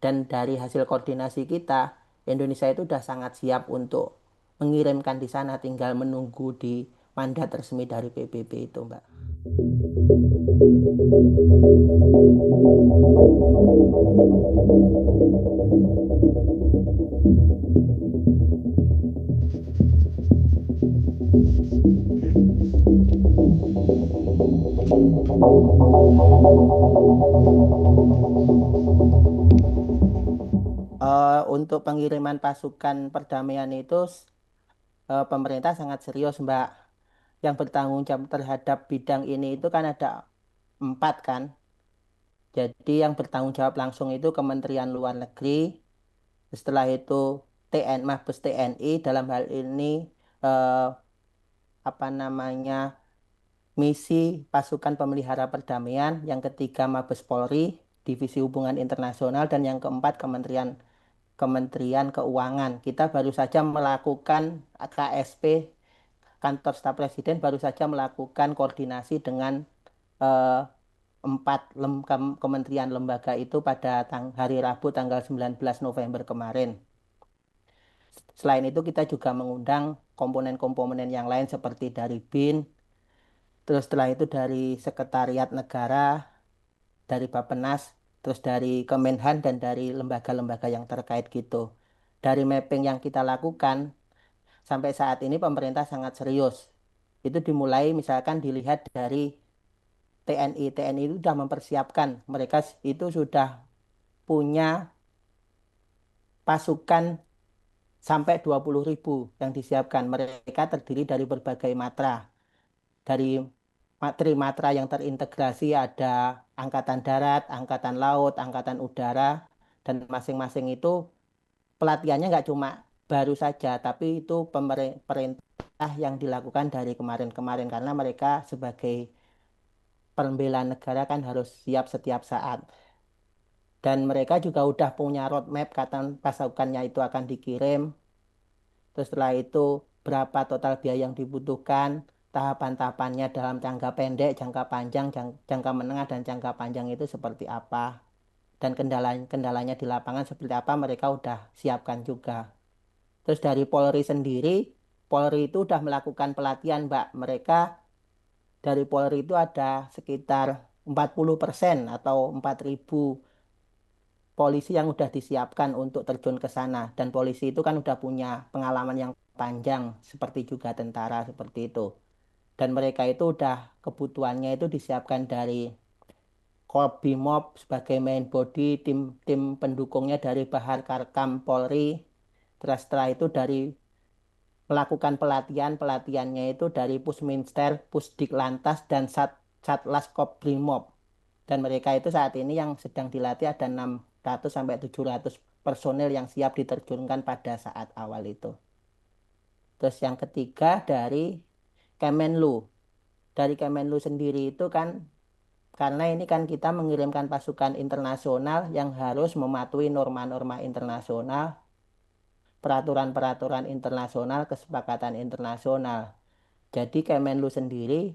Dan dari hasil koordinasi kita, Indonesia itu sudah sangat siap untuk mengirimkan di sana, tinggal menunggu di mandat resmi dari PBB itu, Mbak. Untuk pengiriman pasukan perdamaian itu pemerintah sangat serius, Mbak. Yang bertanggung jawab terhadap bidang ini itu kan ada 4 kan. Jadi yang bertanggung jawab langsung itu Kementerian Luar Negeri, setelah itu Mabes TNI dalam hal ini eh, apa namanya misi pasukan pemelihara perdamaian, yang ketiga Mabes Polri, Divisi Hubungan Internasional, dan yang keempat Kementerian Keuangan. Kita baru saja melakukan KSP, Kantor Staf Presiden baru saja melakukan koordinasi dengan eh, kementerian lembaga itu pada hari Rabu tanggal 19 November kemarin. Selain itu kita juga mengundang komponen-komponen yang lain seperti dari BIN, terus setelah itu dari Sekretariat Negara, dari Bappenas, terus dari Kemenhan dan dari lembaga-lembaga yang terkait gitu. Dari mapping yang kita lakukan sampai saat ini pemerintah sangat serius. Itu dimulai misalkan dilihat dari TNI. TNI itu sudah mempersiapkan, mereka itu sudah punya pasukan sampai 20.000 yang disiapkan. Mereka terdiri dari berbagai matra. Dari matra yang terintegrasi ada Angkatan Darat, Angkatan Laut, Angkatan Udara, dan masing-masing itu pelatihannya nggak cuma baru saja, tapi itu pemerintah yang dilakukan dari kemarin-kemarin karena mereka sebagai pembela negara kan harus siap setiap saat. Dan mereka juga udah punya roadmap kapan pasukannya itu akan dikirim. Terus setelah itu berapa total biaya yang dibutuhkan, tahapan-tahapannya dalam jangka pendek, jangka panjang, jangka menengah, dan jangka panjang itu seperti apa. Dan kendalanya di lapangan seperti apa mereka udah siapkan juga. Terus dari Polri sendiri, Polri itu udah melakukan pelatihan, Mbak. Mereka dari Polri itu ada sekitar 40% atau 4.000 polisi yang udah disiapkan untuk terjun ke sana. Dan polisi itu kan udah punya pengalaman yang panjang, seperti juga tentara, seperti itu. Dan mereka itu udah kebutuhannya itu disiapkan dari Korbimob sebagai main body, tim pendukungnya dari Bahar Karkam Polri. Terus setelah itu dari melakukan pelatihannya itu dari Pusminster, Pusdiklantas, dan Satlas Kobrimob. Dan mereka itu saat ini yang sedang dilatih ada 600 sampai 700 personel yang siap diterjunkan pada saat awal itu. Terus yang ketiga dari Kemenlu. Dari Kemenlu sendiri itu kan karena ini kan kita mengirimkan pasukan internasional yang harus mematuhi norma-norma internasional, peraturan-peraturan internasional, kesepakatan internasional. Jadi Kemenlu sendiri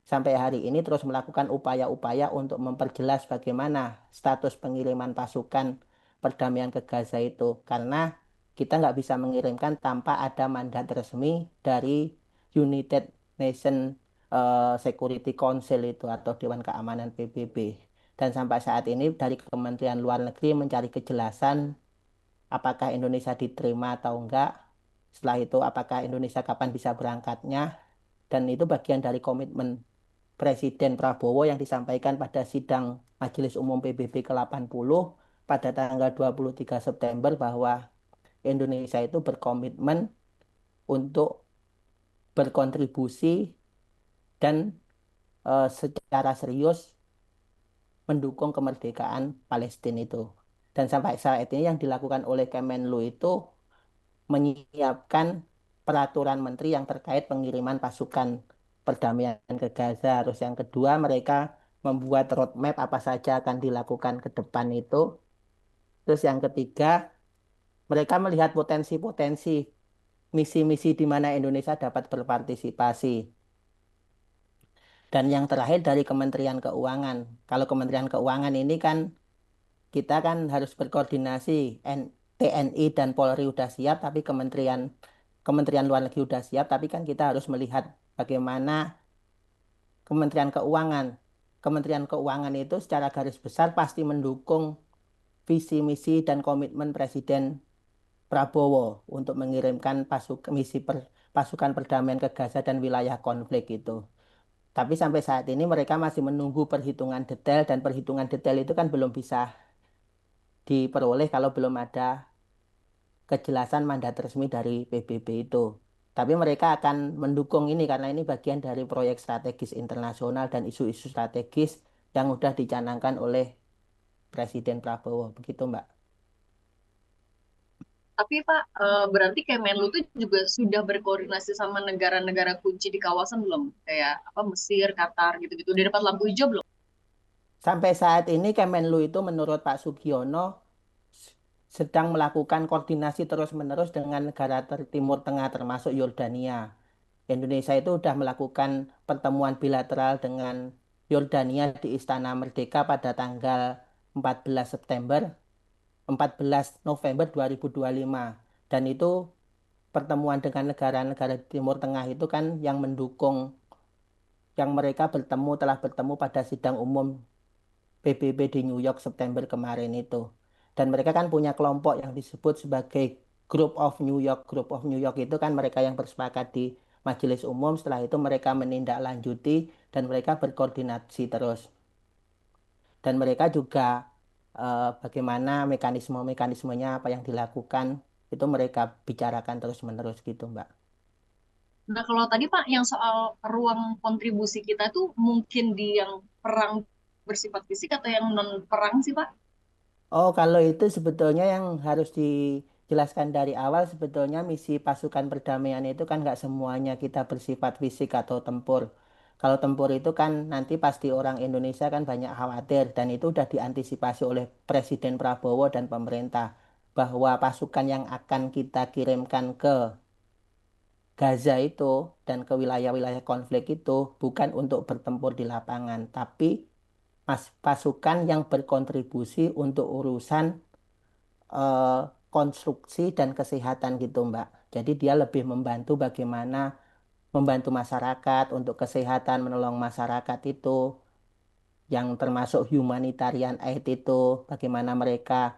sampai hari ini terus melakukan upaya-upaya untuk memperjelas bagaimana status pengiriman pasukan perdamaian ke Gaza itu. Karena kita nggak bisa mengirimkan tanpa ada mandat resmi dari United Nations Security Council itu atau Dewan Keamanan PBB. Dan sampai saat ini dari Kementerian Luar Negeri mencari kejelasan apakah Indonesia diterima atau enggak. Setelah itu apakah Indonesia kapan bisa berangkatnya. Dan itu bagian dari komitmen Presiden Prabowo yang disampaikan pada sidang Majelis Umum PBB ke-80 pada tanggal 23 September bahwa Indonesia itu berkomitmen untuk berkontribusi dan secara serius mendukung kemerdekaan Palestina itu. Dan sampai saat ini yang dilakukan oleh Kemenlu itu menyiapkan peraturan menteri yang terkait pengiriman pasukan perdamaian ke Gaza. Terus yang kedua, mereka membuat roadmap apa saja akan dilakukan ke depan itu. Terus yang ketiga, mereka melihat potensi-potensi misi-misi di mana Indonesia dapat berpartisipasi. Dan yang terakhir dari Kementerian Keuangan. Kalau Kementerian Keuangan ini kan kita kan harus berkoordinasi. TNI dan Polri udah siap, tapi Kementerian Kementerian Luar Negeri udah siap, tapi kan kita harus melihat bagaimana Kementerian Keuangan. Kementerian Keuangan itu secara garis besar pasti mendukung visi misi dan komitmen Presiden Prabowo untuk mengirimkan pasukan perdamaian ke Gaza dan wilayah konflik itu. Tapi sampai saat ini mereka masih menunggu perhitungan detail dan perhitungan detail itu kan belum bisa diperoleh kalau belum ada kejelasan mandat resmi dari PBB itu. Tapi mereka akan mendukung ini karena ini bagian dari proyek strategis internasional dan isu-isu strategis yang sudah dicanangkan oleh Presiden Prabowo. Begitu, Mbak. Tapi Pak, berarti Kemenlu tuh juga sudah berkoordinasi sama negara-negara kunci di kawasan belum? Kayak apa Mesir, Qatar gitu-gitu. Udah dapat lampu hijau belum? Sampai saat ini Kemenlu itu menurut Pak Sugiono sedang melakukan koordinasi terus-menerus dengan negara Timur Tengah termasuk Yordania. Indonesia itu sudah melakukan pertemuan bilateral dengan Yordania di Istana Merdeka pada tanggal 14 September, 14 November 2025. Dan itu pertemuan dengan negara-negara Timur Tengah itu kan yang mendukung, yang mereka telah bertemu pada sidang umum PBB di New York September kemarin itu. Dan mereka kan punya kelompok yang disebut sebagai Group of New York. Group of New York itu kan mereka yang bersepakat di Majelis Umum. Setelah itu mereka menindaklanjuti dan mereka berkoordinasi terus. Dan mereka juga bagaimana mekanismenya apa yang dilakukan itu mereka bicarakan terus-menerus gitu, Mbak. Nah, kalau tadi Pak, yang soal ruang kontribusi kita tuh mungkin di yang perang bersifat fisik atau yang non perang sih Pak? Oh, kalau itu sebetulnya yang harus dijelaskan dari awal, sebetulnya misi pasukan perdamaian itu kan nggak semuanya kita bersifat fisik atau tempur. Kalau tempur itu kan nanti pasti orang Indonesia kan banyak khawatir dan itu udah diantisipasi oleh Presiden Prabowo dan pemerintah bahwa pasukan yang akan kita kirimkan ke Gaza itu dan ke wilayah-wilayah konflik itu bukan untuk bertempur di lapangan, tapi pasukan yang berkontribusi untuk urusan eh, konstruksi dan kesehatan gitu, Mbak. Jadi dia lebih membantu bagaimana membantu masyarakat untuk kesehatan, menolong masyarakat itu, yang termasuk humanitarian aid itu, bagaimana mereka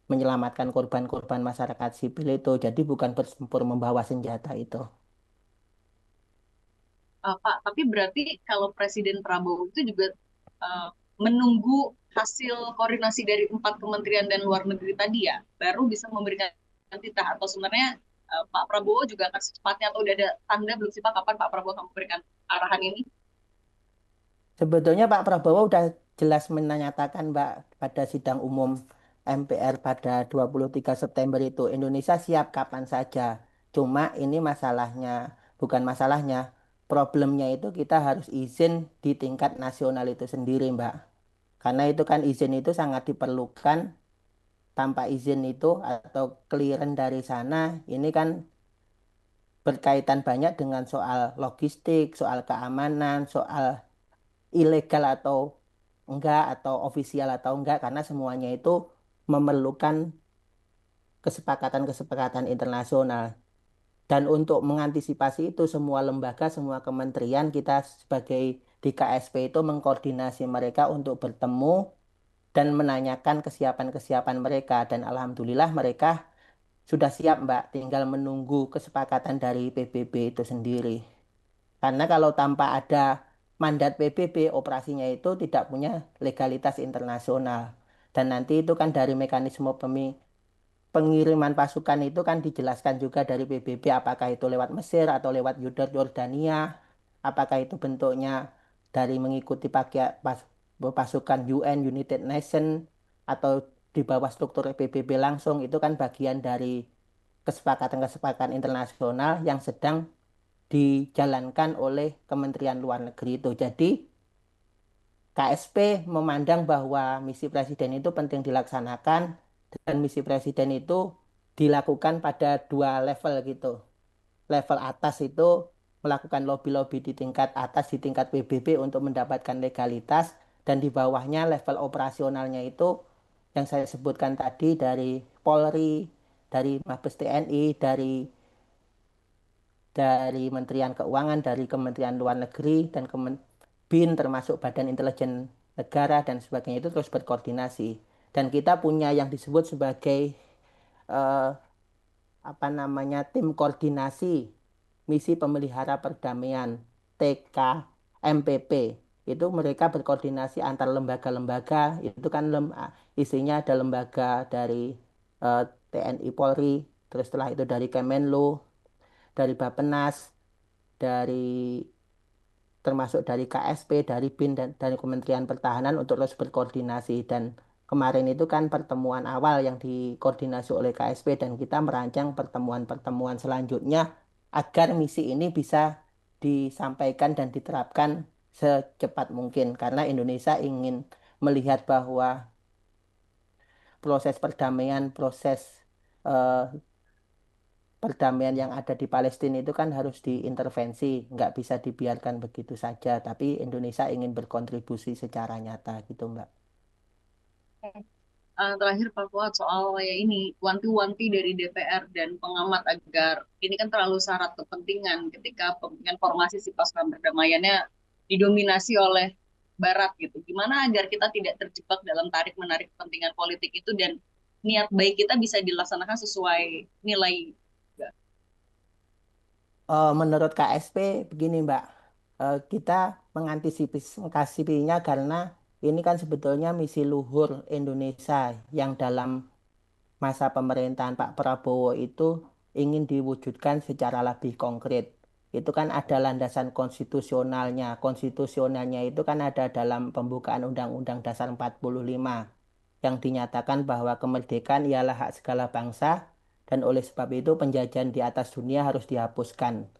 menyelamatkan korban-korban masyarakat sipil itu. Jadi bukan bertempur membawa senjata itu. Pak, tapi berarti kalau Presiden Prabowo itu juga uh, menunggu hasil koordinasi dari 4 kementerian dan luar negeri tadi ya, baru bisa memberikan titah atau sebenarnya Pak Prabowo juga akan secepatnya atau udah ada tanda belum sih Pak kapan Pak Prabowo akan memberikan arahan ini? Sebetulnya Pak Prabowo sudah jelas menyatakan, Mbak, pada sidang umum MPR pada 23 September itu Indonesia siap kapan saja. Cuma ini masalahnya, bukan masalahnya, problemnya itu kita harus izin di tingkat nasional itu sendiri, Mbak. Karena itu kan izin itu sangat diperlukan. Tanpa izin itu atau clearance dari sana, ini kan berkaitan banyak dengan soal logistik, soal keamanan, soal ilegal atau enggak, atau ofisial atau enggak, karena semuanya itu memerlukan kesepakatan-kesepakatan internasional. Dan untuk mengantisipasi itu semua lembaga, semua kementerian kita sebagai di KSP itu mengkoordinasi mereka untuk bertemu dan menanyakan kesiapan-kesiapan mereka. Dan alhamdulillah mereka sudah siap, Mbak. Tinggal menunggu kesepakatan dari PBB itu sendiri. Karena kalau tanpa ada mandat PBB, operasinya itu tidak punya legalitas internasional. Dan nanti itu kan dari mekanisme pengiriman pasukan itu kan dijelaskan juga dari PBB apakah itu lewat Mesir atau lewat Yordania, apakah itu bentuknya dari mengikuti pasukan UN, United Nation, atau di bawah struktur PBB langsung, itu kan bagian dari kesepakatan-kesepakatan internasional yang sedang dijalankan oleh Kementerian Luar Negeri itu. Jadi KSP memandang bahwa misi presiden itu penting dilaksanakan dan misi presiden itu dilakukan pada dua level gitu. Level atas itu melakukan lobby-lobby di tingkat atas di tingkat PBB untuk mendapatkan legalitas dan di bawahnya level operasionalnya itu yang saya sebutkan tadi dari Polri, dari Mabes TNI, dari Kementerian Keuangan, dari Kementerian Luar Negeri, dan BIN termasuk Badan Intelijen Negara dan sebagainya itu terus berkoordinasi. Dan kita punya yang disebut sebagai eh, apa namanya tim koordinasi misi pemelihara perdamaian TKMPP. Itu mereka berkoordinasi antar lembaga-lembaga. Itu kan isinya ada lembaga dari TNI Polri, terus setelah itu dari Kemenlu, dari Bappenas, dari termasuk dari KSP, dari BIN dan dari Kementerian Pertahanan untuk terus berkoordinasi. Dan kemarin itu kan pertemuan awal yang dikoordinasi oleh KSP dan kita merancang pertemuan-pertemuan selanjutnya agar misi ini bisa disampaikan dan diterapkan secepat mungkin karena Indonesia ingin melihat bahwa proses perdamaian, proses eh, perdamaian yang ada di Palestina itu kan harus diintervensi, nggak bisa dibiarkan begitu saja. Tapi Indonesia ingin berkontribusi secara nyata gitu, Mbak. Terakhir Pak Fuad soal ya ini wanti-wanti dari DPR dan pengamat agar ini kan terlalu syarat kepentingan ketika kepentingan formasi si pasukan perdamaiannya didominasi oleh Barat gitu. Gimana agar kita tidak terjebak dalam tarik-menarik kepentingan politik itu dan niat baik kita bisa dilaksanakan sesuai nilai. Menurut KSP begini, Mbak. Kita mengantisipasinya karena ini kan sebetulnya misi luhur Indonesia yang dalam masa pemerintahan Pak Prabowo itu ingin diwujudkan secara lebih konkret. Itu kan ada landasan konstitusionalnya. Konstitusionalnya itu kan ada dalam pembukaan Undang-Undang Dasar 45 yang dinyatakan bahwa kemerdekaan ialah hak segala bangsa dan oleh sebab itu penjajahan di atas dunia harus dihapuskan.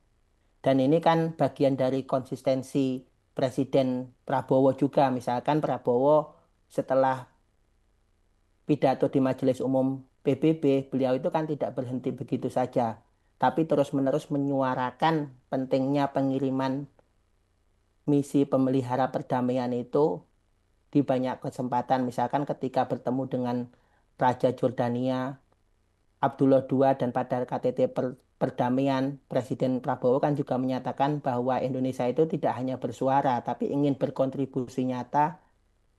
Dan ini kan bagian dari konsistensi Presiden Prabowo juga. Misalkan Prabowo setelah pidato di Majelis Umum PBB, beliau itu kan tidak berhenti begitu saja, tapi terus-menerus menyuarakan pentingnya pengiriman misi pemelihara perdamaian itu di banyak kesempatan. Misalkan ketika bertemu dengan Raja Jordania, Abdullah II, dan pada KTT perdamaian, Presiden Prabowo kan juga menyatakan bahwa Indonesia itu tidak hanya bersuara, tapi ingin berkontribusi nyata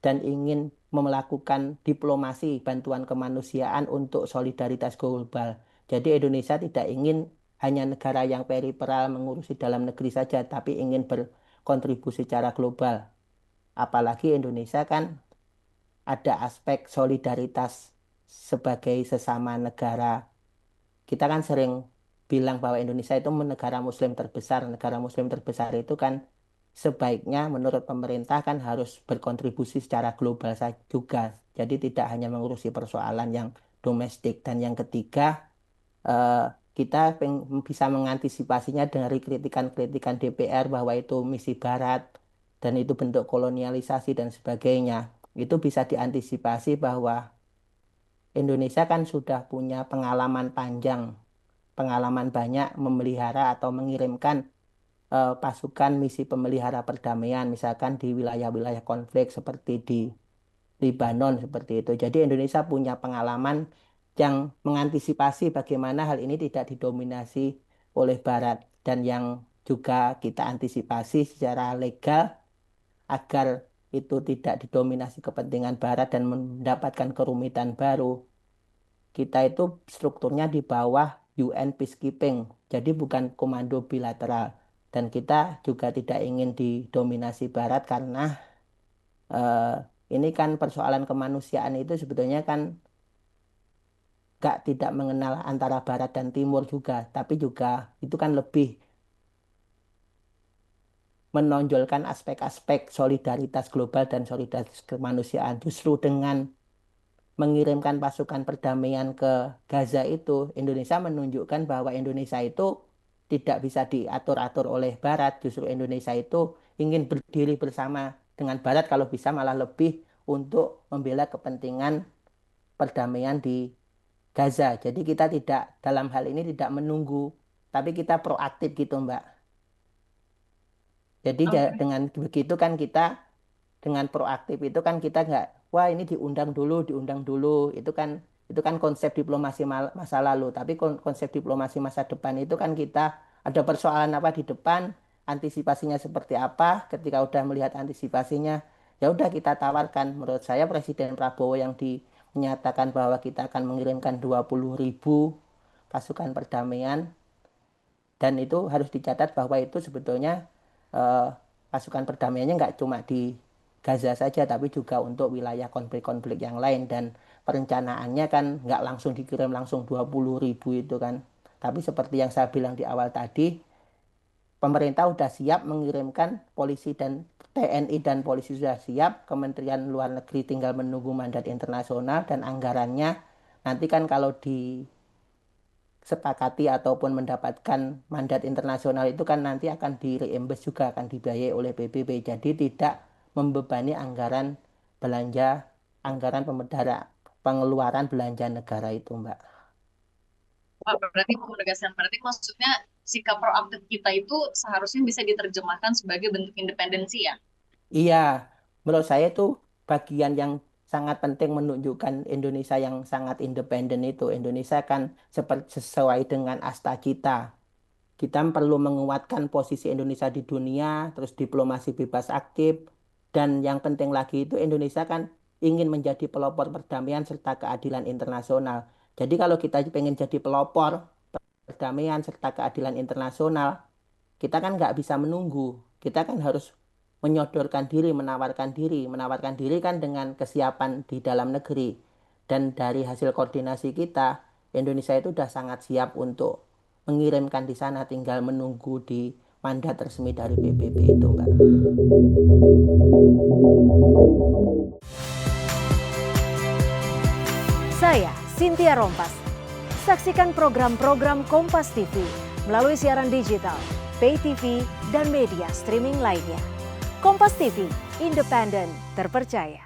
dan ingin melakukan diplomasi bantuan kemanusiaan untuk solidaritas global. Jadi Indonesia tidak ingin hanya negara yang periferal mengurusi dalam negeri saja, tapi ingin berkontribusi secara global. Apalagi Indonesia kan ada aspek solidaritas sebagai sesama negara. Kita kan sering bilang bahwa Indonesia itu negara Muslim terbesar. Negara Muslim terbesar itu kan sebaiknya menurut pemerintah kan harus berkontribusi secara global juga. Jadi tidak hanya mengurusi persoalan yang domestik. Dan yang ketiga, eh, kita bisa mengantisipasinya dari kritikan-kritikan DPR bahwa itu misi Barat dan itu bentuk kolonialisasi dan sebagainya. Itu bisa diantisipasi bahwa Indonesia kan sudah punya pengalaman panjang, pengalaman banyak memelihara atau mengirimkan pasukan misi pemelihara perdamaian, misalkan di wilayah-wilayah konflik seperti di Libanon seperti itu. Jadi Indonesia punya pengalaman yang mengantisipasi bagaimana hal ini tidak didominasi oleh Barat dan yang juga kita antisipasi secara legal agar itu tidak didominasi kepentingan Barat dan mendapatkan kerumitan baru. Kita itu strukturnya di bawah UN Peacekeeping, jadi bukan komando bilateral. Dan kita juga tidak ingin didominasi Barat karena eh, ini kan persoalan kemanusiaan itu sebetulnya kan gak tidak mengenal antara Barat dan Timur juga, tapi juga itu kan lebih menonjolkan aspek-aspek solidaritas global dan solidaritas kemanusiaan. Justru dengan mengirimkan pasukan perdamaian ke Gaza itu, Indonesia menunjukkan bahwa Indonesia itu tidak bisa diatur-atur oleh Barat. Justru Indonesia itu ingin berdiri bersama dengan Barat, kalau bisa malah lebih untuk membela kepentingan perdamaian di Gaza. Jadi kita tidak dalam hal ini tidak menunggu, tapi kita proaktif gitu, Mbak. Jadi Oke. dengan begitu kan kita dengan proaktif itu kan kita nggak wah ini diundang dulu, itu kan konsep diplomasi masa lalu. Tapi konsep diplomasi masa depan itu kan kita ada persoalan apa di depan, antisipasinya seperti apa. Ketika udah melihat antisipasinya, ya udah kita tawarkan. Menurut saya Presiden Prabowo yang menyatakan bahwa kita akan mengirimkan 20.000 pasukan perdamaian, dan itu harus dicatat bahwa itu sebetulnya eh, pasukan perdamaiannya nggak cuma di Gaza saja, tapi juga untuk wilayah konflik-konflik yang lain. Dan perencanaannya kan nggak langsung dikirim langsung 20.000 itu kan. Tapi seperti yang saya bilang di awal tadi, pemerintah sudah siap mengirimkan polisi dan TNI dan polisi sudah siap, Kementerian Luar Negeri tinggal menunggu mandat internasional dan anggarannya. Nanti kan kalau disepakati ataupun mendapatkan mandat internasional itu kan nanti akan di-reimburse juga, akan dibiayai oleh PBB. Jadi tidak membebani anggaran belanja, anggaran pengeluaran belanja negara itu, Mbak. Pak, berarti penegasan berarti maksudnya sikap proaktif kita itu seharusnya bisa diterjemahkan sebagai bentuk independensi ya. Iya, menurut saya itu bagian yang sangat penting menunjukkan Indonesia yang sangat independen itu. Indonesia kan sesuai dengan asta kita. Kita perlu menguatkan posisi Indonesia di dunia, terus diplomasi bebas aktif, dan yang penting lagi itu Indonesia kan ingin menjadi pelopor perdamaian serta keadilan internasional. Jadi kalau kita pengen jadi pelopor perdamaian serta keadilan internasional, kita kan nggak bisa menunggu. Kita kan harus menyodorkan diri, menawarkan diri kan dengan kesiapan di dalam negeri. Dan dari hasil koordinasi kita, Indonesia itu sudah sangat siap untuk mengirimkan di sana, tinggal menunggu di mandat resmi dari PBB itu, Mbak. Saya Cynthia Rompas. Saksikan program-program Kompas TV melalui siaran digital, pay TV, dan media streaming lainnya. Kompas TV, independen, terpercaya.